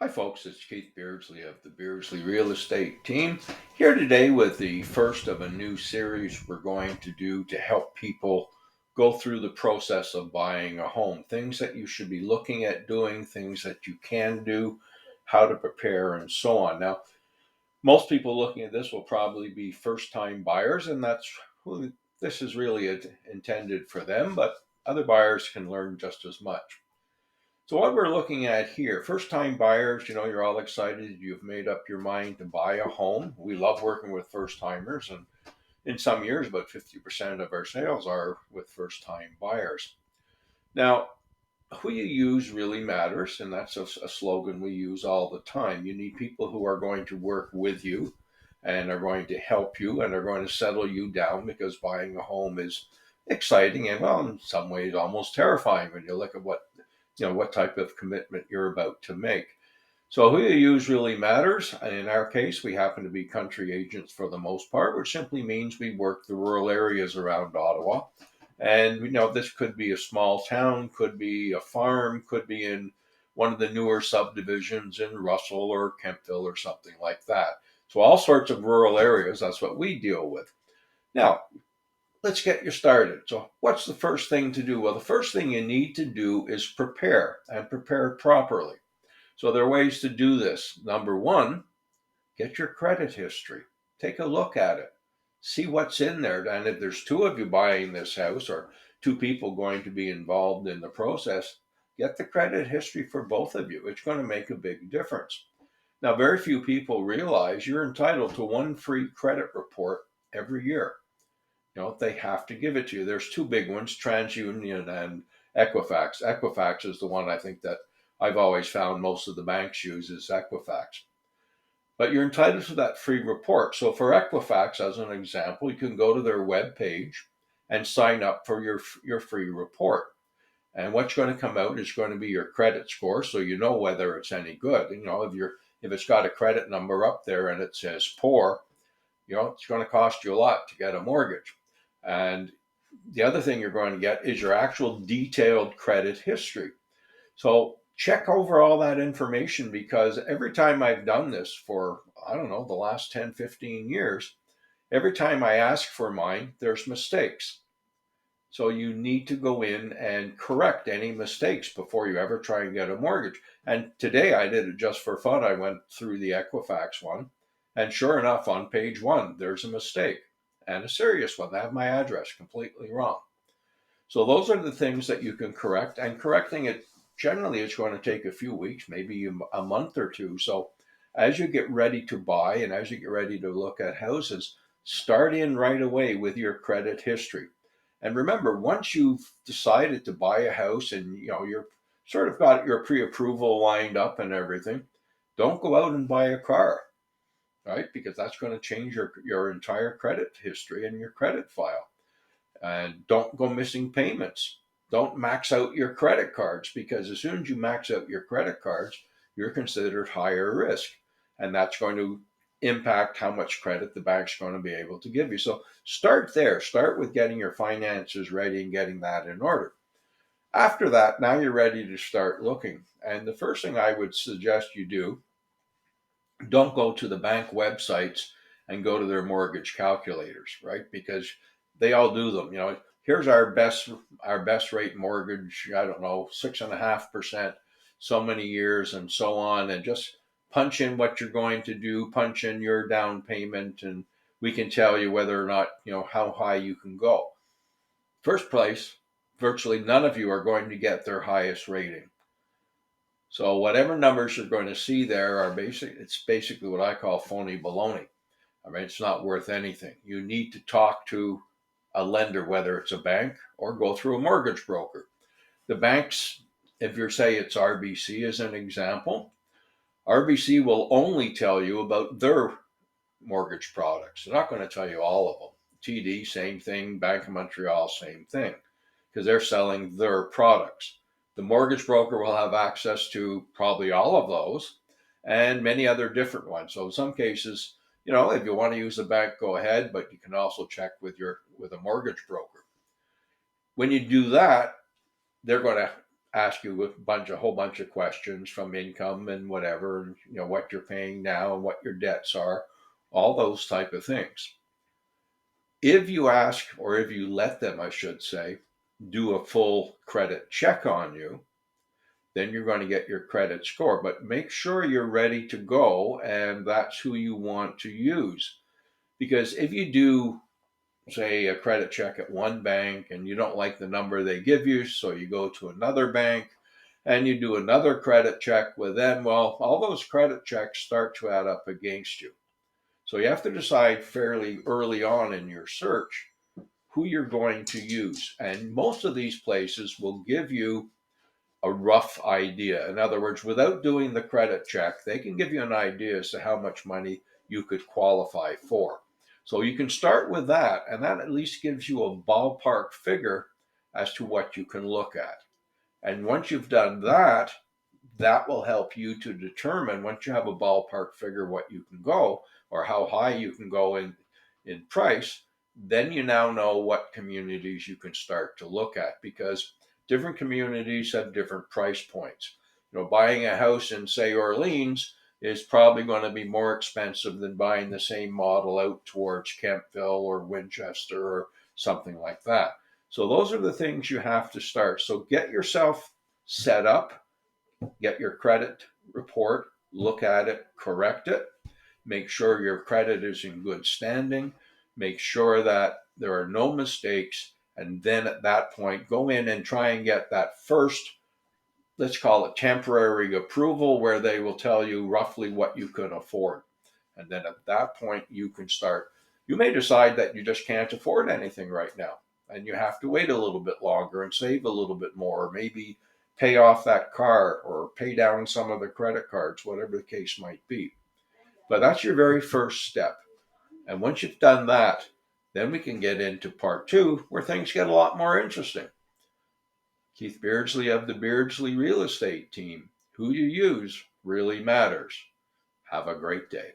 Hi, folks. It's Keith Beardsley of the Beardsley Real Estate Team here today with the first of a new series we're going to do to help people go through the process of buying a home. Things that you should be looking at doing, things that you can do, how to prepare, and so on. Now, most people looking at this will probably be first time buyers, and that's who this is really intended for them, but other buyers can learn just as much. So what we're looking at here, first time buyers, you're all excited. You've made up your mind to buy a home. We love working with first timers, and in some years, about 50% of our sales are with first time buyers. Now, who you use really matters, and that's a slogan we use all the time. You need people who are going to work with you and are going to help you and are going to settle you down, because buying a home is exciting and, well, in some ways almost terrifying when you look at what type of commitment you're about to make. So who you use really matters. In our case, we happen to be country agents for the most part, which simply means we work the rural areas around Ottawa. And this could be a small town, could be a farm, could be in one of the newer subdivisions in Russell or Kemptville or something like that. So all sorts of rural areas, that's what we deal with. Now, let's get you started. So, what's the first thing to do? Well, the first thing you need to do is prepare and prepare properly. So, there are ways to do this. Number one, get your credit history. Take a look at it. See what's in there. And if there's two of you buying this house or two people going to be involved in the process, get the credit history for both of you. It's going to make a big difference. Now, very few people realize you're entitled to one free credit report every year. They have to give it to you. There's two big ones, TransUnion and Equifax. Equifax is the one I think that I've always found most of the banks use is Equifax. But you're entitled to that free report. So for Equifax, as an example, you can go to their web page and sign up for your free report. And what's going to come out is going to be your credit score, so you know whether it's any good. If it's got a credit number up there and it says poor, it's going to cost you a lot to get a mortgage. And the other thing you're going to get is your actual detailed credit history. So check over all that information, because every time I've done this for, I don't know, the last 10, 15 years, every time I ask for mine, there's mistakes. So you need to go in and correct any mistakes before you ever try and get a mortgage. And today I did it just for fun. I went through the Equifax one, and sure enough, on page one, there's a mistake, and a serious one. They have my address completely wrong. So those are the things that you can correct, and correcting it generally is going to take a few weeks, maybe a month or two. So as you get ready to buy and as you get ready to look at houses, start in right away with your credit history. And remember, once you've decided to buy a house and you're sort of got your pre-approval lined up and everything, don't go out and buy a car, right? Because that's going to change your entire credit history and your credit file. And don't go missing payments. Don't max out your credit cards, because as soon as you max out your credit cards, you're considered higher risk. And that's going to impact how much credit the bank's going to be able to give you. So start there. Start with getting your finances ready and getting that in order. After that, now you're ready to start looking. And the first thing I would suggest you do, don't go to the bank websites and go to their mortgage calculators, right? Because they all do them. Here's our best rate mortgage. I don't know, 6.5%, so many years, and so on, and just punch in what you're going to do, punch in your down payment, and we can tell you whether or not how high you can go. First place, virtually none of you are going to get their highest rating. So whatever numbers you're going to see there are it's basically what I call phony baloney. I mean, it's not worth anything. You need to talk to a lender, whether it's a bank or go through a mortgage broker. The banks, if you say it's RBC as an example, RBC will only tell you about their mortgage products. They're not going to tell you all of them. TD, same thing. Bank of Montreal, same thing, because they're selling their products. The mortgage broker will have access to probably all of those and many other different ones. So in some cases, if you want to use a bank, go ahead, but you can also check with a mortgage broker. When you do that, they're going to ask you a whole bunch of questions from income and whatever, and what you're paying now and what your debts are, all those type of things. If you ask, or if you let them, I should say, do a full credit check on you, then you're going to get your credit score. But make sure you're ready to go, and that's who you want to use. Because if you do, say, a credit check at one bank and you don't like the number they give you, so you go to another bank and you do another credit check with them, well, all those credit checks start to add up against you. So you have to decide fairly early on in your search who you're going to use. And most of these places will give you a rough idea. In other words, without doing the credit check, they can give you an idea as to how much money you could qualify for. So you can start with that, and that at least gives you a ballpark figure as to what you can look at. And once you've done that, that will help you to determine, once you have a ballpark figure, what you can go or how high you can go in price. Then you now know what communities you can start to look at, because different communities have different price points. Buying a house in, say, Orleans is probably going to be more expensive than buying the same model out towards Kemptville or Winchester or something like that. So those are the things you have to start. So get yourself set up, get your credit report, look at it, correct it, make sure your credit is in good standing, make sure that there are no mistakes, and then at that point, go in and try and get that first, let's call it temporary approval, where they will tell you roughly what you can afford. And then at that point, you can start. You may decide that you just can't afford anything right now, and you have to wait a little bit longer and save a little bit more, or maybe pay off that car or pay down some of the credit cards, whatever the case might be. But that's your very first step. And once you've done that, then we can get into part two, where things get a lot more interesting. Keith Beardsley of the Beardsley Real Estate Team. Who you use really matters. Have a great day.